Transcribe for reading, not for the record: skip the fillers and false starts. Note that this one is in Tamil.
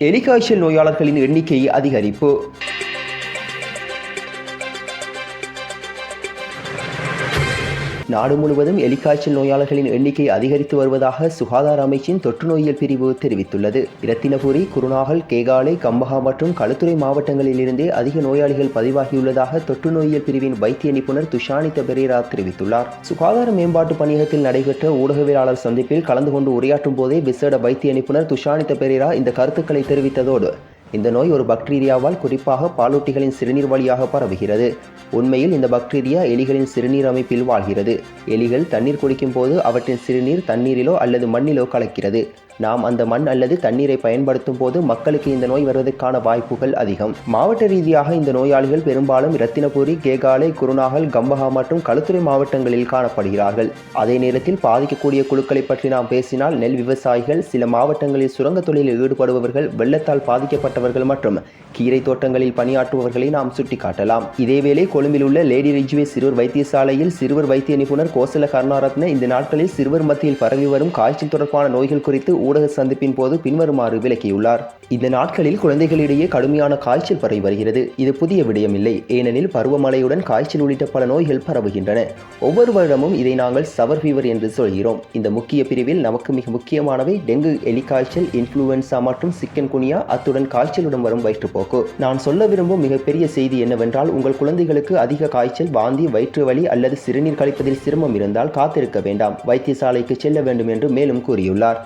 எலிக்காய்ச்சல் நோயாளர்களின் எண்ணிக்கை அதிகரிப்பு. நாடு முழுவதும் எலிக்காய்ச்சல் நோயாளர்களின் எண்ணிக்கை அதிகரித்து வருவதாக சுகாதார அமைச்சின் தொற்று நோயியல் பிரிவு தெரிவித்துள்ளது. இரத்தினபுரி, குருநாகல், கேகாலை, கம்பஹா மற்றும் களுத்துறை மாவட்டங்களில் இருந்தே அதிக நோயாளிகள் பதிவாகியுள்ளதாக தொற்று நோயியல் பிரிவின் வைத்திய நிபுணர் துஷானித்த பெரேரா தெரிவித்துள்ளார். சுகாதார மேம்பாட்டு பணியகத்தில் நடைபெற்ற ஊடகவியலாளர் சந்திப்பில் கலந்து கொண்டு உரையாற்றும் போதே விசேட வைத்திய நிபுணர் துஷானித்த பெரேரா இந்த கருத்துக்களை தெரிவித்ததோடு இந்த நோய் ஒரு பாக்டீரியாவால் குறிப்பாக பாலூட்டிகளின் சிறுநீர் வழியாக பரவுகிறது. உண்மையில் இந்த பாக்டீரியா எலிகளின் சிறுநீர் அமைப்பில் வாழ்கிறது. எலிகள் தண்ணீர் குடிக்கும் போது அவற்றின் சிறுநீர் தண்ணீரிலோ அல்லது மண்ணிலோ கலக்கிறது. நாம் அந்த மண் அல்லது தண்ணீரை பயன்படுத்தும் போது மக்களுக்கு இந்த நோய் வருவதற்கான வாய்ப்புகள் அதிகம். மாவட்ட ரீதியாக இந்த நோயாளிகள் பெரும்பாலும் இரத்தினபுரி, கேகாலை, குருநாகல், கம்பஹா மற்றும் களுத்துறை மாவட்டங்களில் காணப்படுகிறார்கள். அதே நேரத்தில் பாதிக்கக்கூடிய குழுக்களை பற்றி நாம் பேசினால் நெல் விவசாயிகள், சில மாவட்டங்களில் சுரங்க தொழிலில் ஈடுபடுபவர்கள், வெள்ளத்தால் பாதிக்கப்பட்டவர்கள் மற்றும் கீரை தோட்டங்களில் பணியாற்றுபவர்களை நாம் சுட்டிக்காட்டலாம். இதேவேளை கொழும்பில் உள்ள லேடி ரிஜ்வே சிறுவர் வைத்தியசாலையில் சிறுவர் வைத்திய நிபுணர் கோசல கருணாரத்ன இந்த நாட்களில் சிறுவர் மத்தியில் பரவி வரும் காய்ச்சல் தொடர்பான நோய்கள் குறித்து ஊடக சந்திப்பின் போது பின்வருமாறு விளக்கியுள்ளார். இந்த நாட்களில் குழந்தைகளிடையே கடுமையான காய்ச்சல் பரவி வருகிறது. இது புதிய விடயமில்லை. ஏனெனில் பருவமழையுடன் காய்ச்சல் உள்ளிட்ட பல நோய்கள் பரவுகின்றன. ஒவ்வொரு வருடமும் இதை நாங்கள் சவர் ஃபீவர் என்று சொல்கிறோம். இந்த முக்கிய பிரிவில் நமக்கு மிக முக்கியமானவை டெங்கு, எலிக்காய்ச்சல், இன்ஃப்ளூவன்சா மற்றும் சிக்கன் குனியா, அத்துடன் காய்ச்சலுடன் வரும் வயிற்றுப்போக்கு. நான் சொல்ல விரும்பும் மிகப்பெரிய செய்தி என்னவென்றால், உங்கள் குழந்தைகளுக்கு அதிக காய்ச்சல், வாந்தி, வயிற்று வலி அல்லது சிறுநீர் கழிப்பதில் சிரமம் இருந்தால் காத்திருக்க வேண்டாம், வைத்தியசாலைக்கு செல்ல வேண்டும் என்று மேலும் கூறியுள்ளார்.